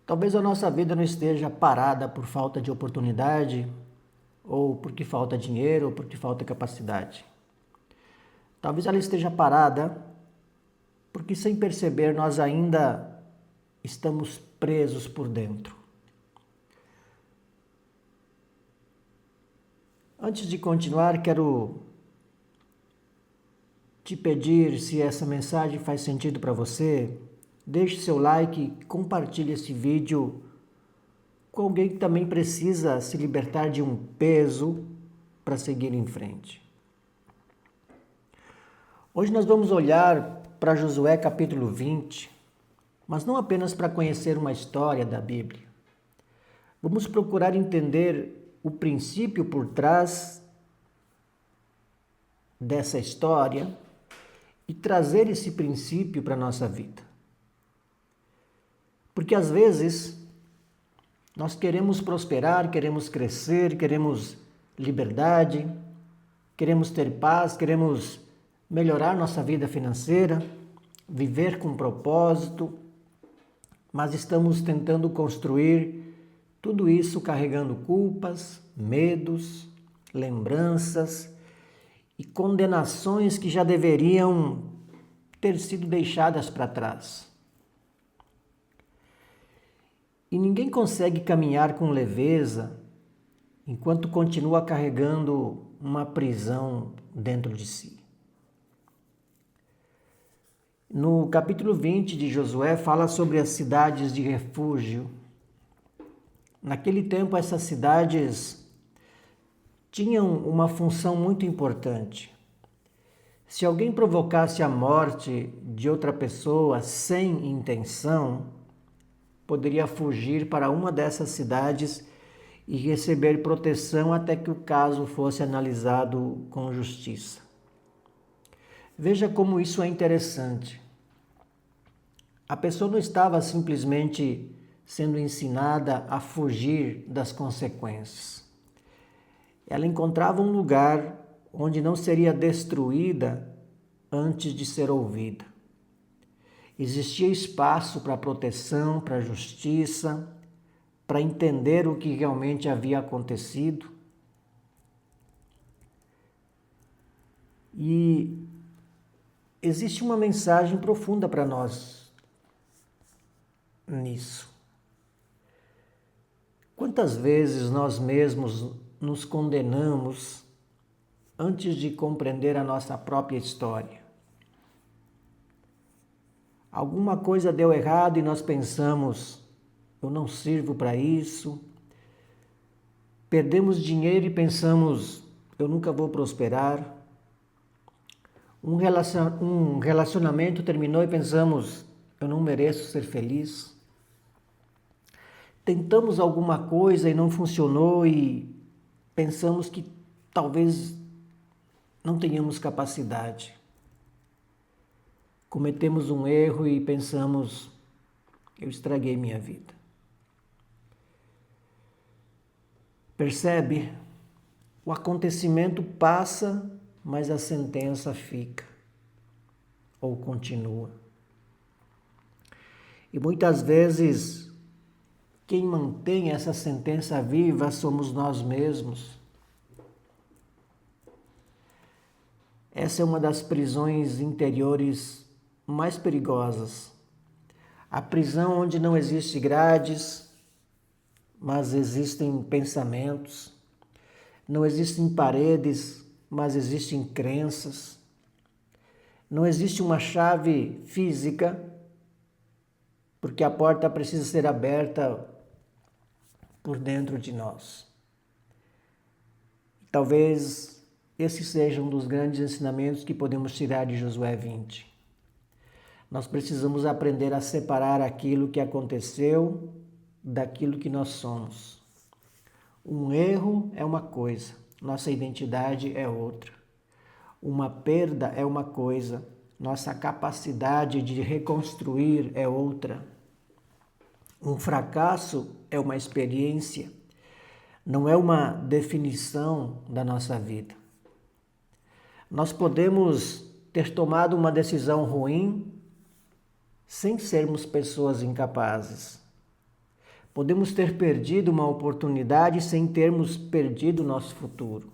Talvez a nossa vida não esteja parada por falta de oportunidade, ou porque falta dinheiro, ou porque falta capacidade. Talvez ela esteja parada porque, sem perceber, nós ainda estamos presos por dentro. Antes de continuar, quero te pedir, se essa mensagem faz sentido para você, deixe seu like e compartilhe esse vídeo com alguém que também precisa se libertar de um peso para seguir em frente. Hoje nós vamos olhar para Josué capítulo 20, mas não apenas para conhecer uma história da Bíblia. Vamos procurar entender o princípio por trás dessa história e trazer esse princípio para a nossa vida. Porque às vezes nós queremos prosperar, queremos crescer, queremos liberdade, queremos ter paz, queremos melhorar nossa vida financeira, viver com propósito, mas estamos tentando construir tudo isso carregando culpas, medos, lembranças e condenações que já deveriam ter sido deixadas para trás. E ninguém consegue caminhar com leveza enquanto continua carregando uma prisão dentro de si. No capítulo 20 de Josué fala sobre as cidades de refúgio. Naquele tempo, essas cidades tinham uma função muito importante. Se alguém provocasse a morte de outra pessoa sem intenção, poderia fugir para uma dessas cidades e receber proteção até que o caso fosse analisado com justiça. Veja como isso é interessante. A pessoa não estava simplesmente sendo ensinada a fugir das consequências. Ela encontrava um lugar onde não seria destruída antes de ser ouvida. Existia espaço para proteção, para justiça, para entender o que realmente havia acontecido. E existe uma mensagem profunda para nós nisso. Quantas vezes nós mesmos nos condenamos antes de compreender a nossa própria história? Alguma coisa deu errado e nós pensamos, eu não sirvo para isso. Perdemos dinheiro e pensamos, eu nunca vou prosperar. Um relacionamento terminou e pensamos, eu não mereço ser feliz. Tentamos alguma coisa e não funcionou e pensamos que talvez não tenhamos capacidade. Cometemos um erro e pensamos, eu estraguei minha vida. Percebe? O acontecimento passa, mas a sentença fica ou continua. E muitas vezes, quem mantém essa sentença viva somos nós mesmos. Essa é uma das prisões interiores mais perigosas. A prisão onde não existe grades, mas existem pensamentos. Não existem paredes, mas existem crenças. Não existe uma chave física, porque a porta precisa ser aberta por dentro de nós. Talvez esse seja um dos grandes ensinamentos que podemos tirar de Josué 20. Nós precisamos aprender a separar aquilo que aconteceu daquilo que nós somos. Um erro é uma coisa, nossa identidade é outra. Uma perda é uma coisa, nossa capacidade de reconstruir é outra. Um fracasso é uma experiência, não é uma definição da nossa vida. Nós podemos ter tomado uma decisão ruim sem sermos pessoas incapazes. Podemos ter perdido uma oportunidade sem termos perdido o nosso futuro.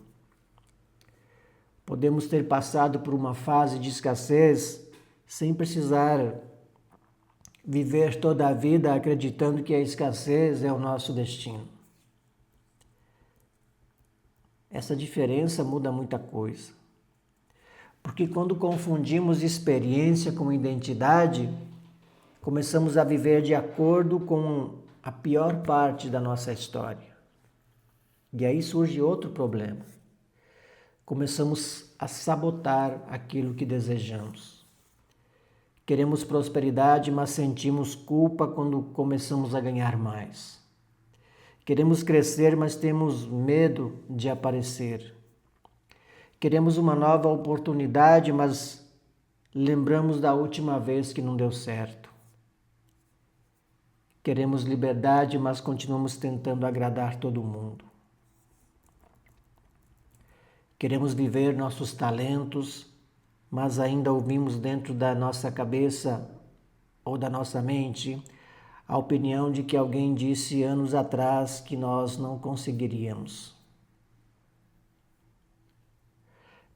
Podemos ter passado por uma fase de escassez sem precisar viver toda a vida acreditando que a escassez é o nosso destino. Essa diferença muda muita coisa. Porque quando confundimos experiência com identidade, começamos a viver de acordo com a pior parte da nossa história. E aí surge outro problema. Começamos a sabotar aquilo que desejamos. Queremos prosperidade, mas sentimos culpa quando começamos a ganhar mais. Queremos crescer, mas temos medo de aparecer. Queremos uma nova oportunidade, mas lembramos da última vez que não deu certo. Queremos liberdade, mas continuamos tentando agradar todo mundo. Queremos viver nossos talentos, mas ainda ouvimos dentro da nossa cabeça ou da nossa mente a opinião de que alguém disse anos atrás que nós não conseguiríamos.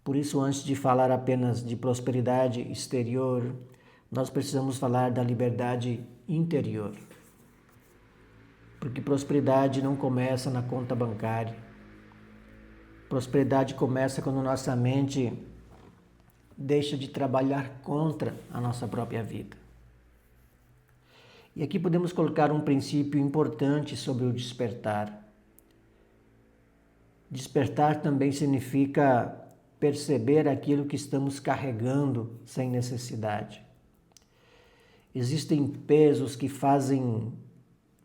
Por isso, antes de falar apenas de prosperidade exterior, nós precisamos falar da liberdade interior. Porque prosperidade não começa na conta bancária. Prosperidade começa quando nossa mente deixa de trabalhar contra a nossa própria vida. E aqui podemos colocar um princípio importante sobre o despertar. Despertar também significa perceber aquilo que estamos carregando sem necessidade. Existem pesos que fazem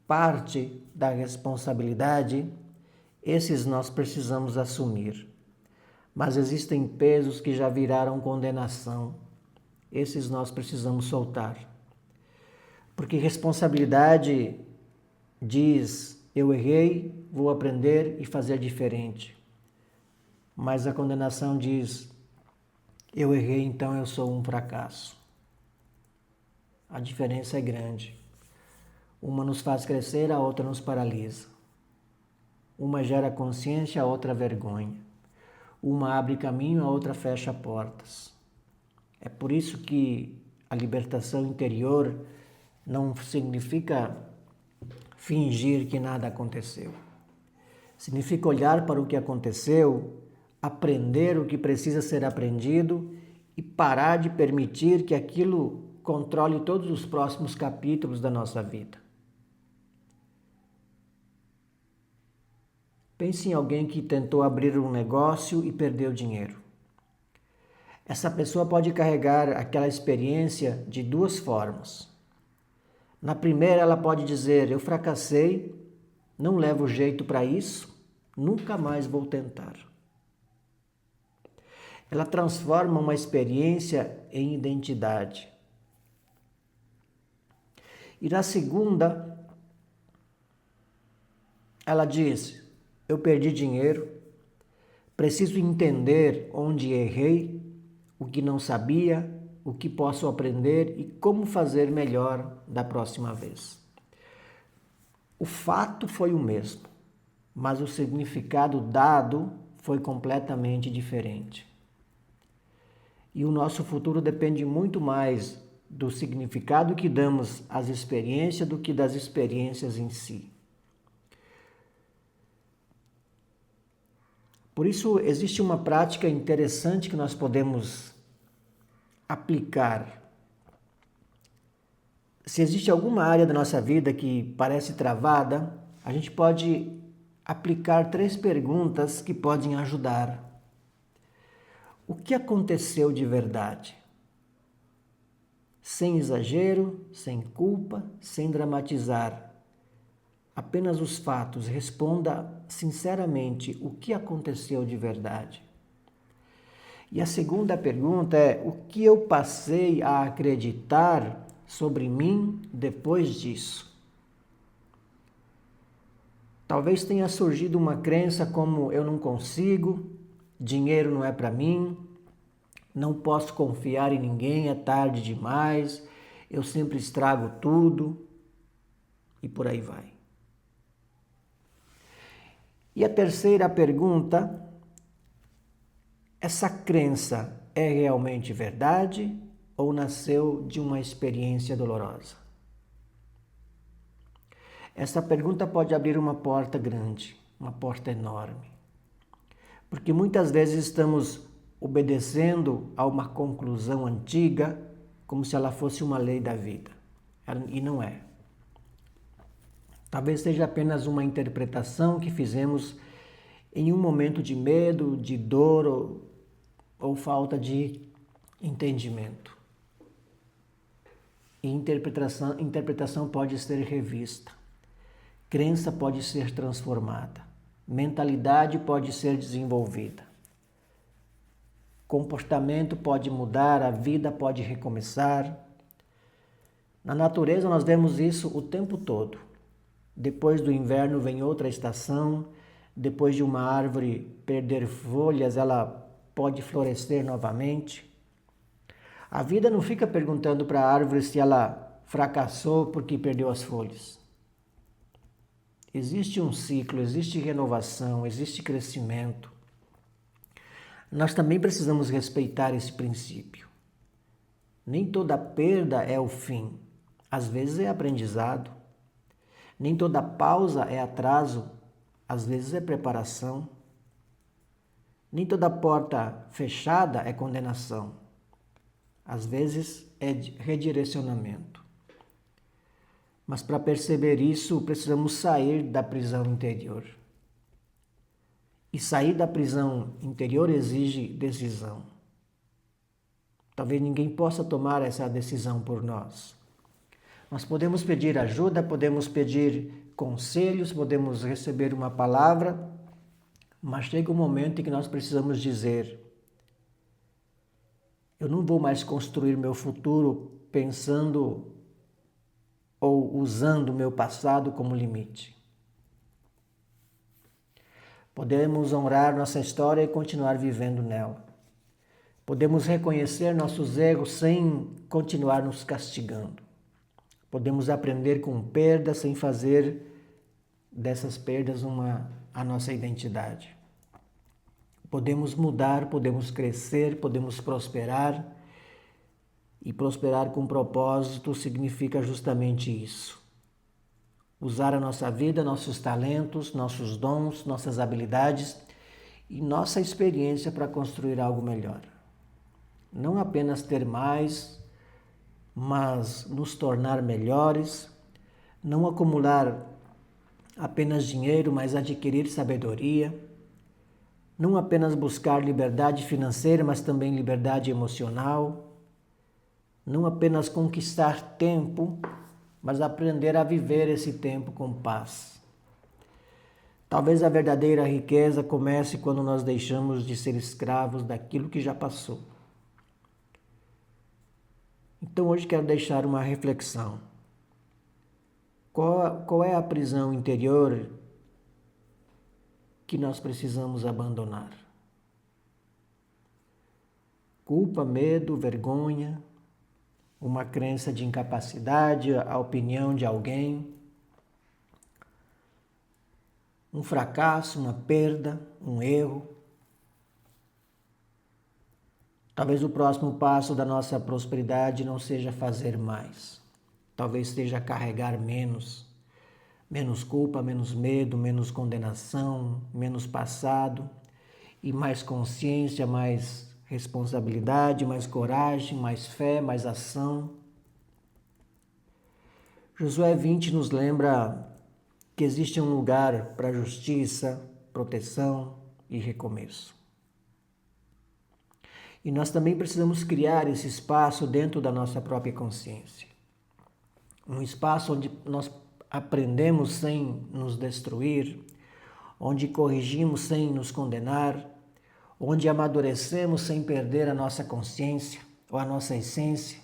parte da responsabilidade, esses nós precisamos assumir. Mas existem pesos que já viraram condenação, esses nós precisamos soltar. Porque responsabilidade diz, eu errei, vou aprender e fazer diferente. Mas a condenação diz, eu errei, então eu sou um fracasso. A diferença é grande. Uma nos faz crescer, a outra nos paralisa. Uma gera consciência, a outra vergonha. Uma abre caminho, a outra fecha portas. É por isso que a libertação interior não significa fingir que nada aconteceu. Significa olhar para o que aconteceu, aprender o que precisa ser aprendido e parar de permitir que aquilo controle todos os próximos capítulos da nossa vida. Pense em alguém que tentou abrir um negócio e perdeu dinheiro. Essa pessoa pode carregar aquela experiência de duas formas. Na primeira, ela pode dizer, eu fracassei, não levo jeito para isso, nunca mais vou tentar. Ela transforma uma experiência em identidade. E na segunda, ela diz, eu perdi dinheiro, preciso entender onde errei, o que não sabia, o que posso aprender e como fazer melhor da próxima vez. O fato foi o mesmo, mas o significado dado foi completamente diferente. E o nosso futuro depende muito mais do significado que damos às experiências do que das experiências em si. Por isso, existe uma prática interessante que nós podemos aplicar. Se existe alguma área da nossa vida que parece travada, a gente pode aplicar 3 perguntas que podem ajudar. O que aconteceu de verdade? Sem exagero, sem culpa, sem dramatizar. Apenas os fatos. Responda sinceramente o que aconteceu de verdade. E a segunda pergunta é: o que eu passei a acreditar sobre mim depois disso? Talvez tenha surgido uma crença como eu não consigo, dinheiro não é para mim, não posso confiar em ninguém, é tarde demais, eu sempre estrago tudo e por aí vai. E a terceira pergunta: essa crença é realmente verdade ou nasceu de uma experiência dolorosa? Essa pergunta pode abrir uma porta grande, uma porta enorme. Porque muitas vezes estamos obedecendo a uma conclusão antiga como se ela fosse uma lei da vida. E não é. Talvez seja apenas uma interpretação que fizemos em um momento de medo, de dor ou falta de entendimento. E interpretação pode ser revista. Crença pode ser transformada. Mentalidade pode ser desenvolvida. Comportamento pode mudar, a vida pode recomeçar. Na natureza nós vemos isso o tempo todo. Depois do inverno vem outra estação, depois de uma árvore perder folhas, ela pode florescer novamente. A vida não fica perguntando para a árvore se ela fracassou porque perdeu as folhas. Existe um ciclo, existe renovação, existe crescimento. Nós também precisamos respeitar esse princípio. Nem toda perda é o fim. Às vezes é aprendizado. Nem toda pausa é atraso. Às vezes é preparação. Nem toda porta fechada é condenação. Às vezes é redirecionamento. Mas para perceber isso, precisamos sair da prisão interior. E sair da prisão interior exige decisão. Talvez ninguém possa tomar essa decisão por nós. Nós podemos pedir ajuda, podemos pedir conselhos, podemos receber uma palavra, mas chega um momento em que nós precisamos dizer: eu não vou mais construir meu futuro pensando ou usando o meu passado como limite. Podemos honrar nossa história e continuar vivendo nela. Podemos reconhecer nossos erros sem continuar nos castigando. Podemos aprender com perdas sem fazer dessas perdas a nossa identidade. Podemos mudar, podemos crescer, podemos prosperar. E prosperar com propósito significa justamente isso. Usar a nossa vida, nossos talentos, nossos dons, nossas habilidades e nossa experiência para construir algo melhor. Não apenas ter mais, mas nos tornar melhores, não acumular apenas dinheiro, mas adquirir sabedoria, não apenas buscar liberdade financeira, mas também liberdade emocional, não apenas conquistar tempo, mas aprender a viver esse tempo com paz. Talvez a verdadeira riqueza comece quando nós deixamos de ser escravos daquilo que já passou. Então hoje quero deixar uma reflexão. Qual é a prisão interior que nós precisamos abandonar? Culpa, medo, vergonha, uma crença de incapacidade, a opinião de alguém, um fracasso, uma perda, um erro. Talvez o próximo passo da nossa prosperidade não seja fazer mais. Talvez seja carregar menos. Menos culpa, menos medo, menos condenação, menos passado e mais consciência, mais responsabilidade, mais coragem, mais fé, mais ação. Josué 20 nos lembra que existe um lugar para justiça, proteção e recomeço. E nós também precisamos criar esse espaço dentro da nossa própria consciência. Um espaço onde nós aprendemos sem nos destruir, onde corrigimos sem nos condenar, onde amadurecemos sem perder a nossa consciência ou a nossa essência.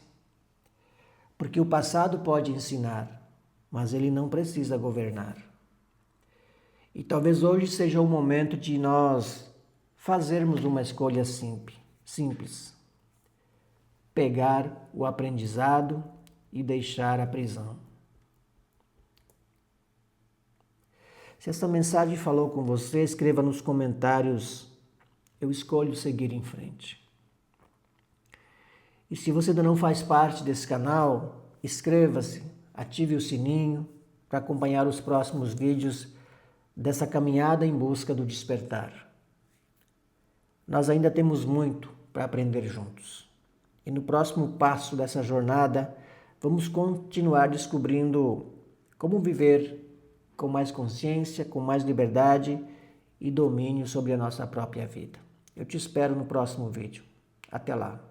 Porque o passado pode ensinar, mas ele não precisa governar. E talvez hoje seja o momento de nós fazermos uma escolha simples. Pegar o aprendizado e deixar a prisão. Se essa mensagem falou com você, escreva nos comentários. Eu escolho seguir em frente. E se você ainda não faz parte desse canal, inscreva-se, ative o sininho para acompanhar os próximos vídeos dessa caminhada em busca do despertar. Nós ainda temos muito para aprender juntos. E no próximo passo dessa jornada, vamos continuar descobrindo como viver com mais consciência, com mais liberdade e domínio sobre a nossa própria vida. Eu te espero no próximo vídeo. Até lá!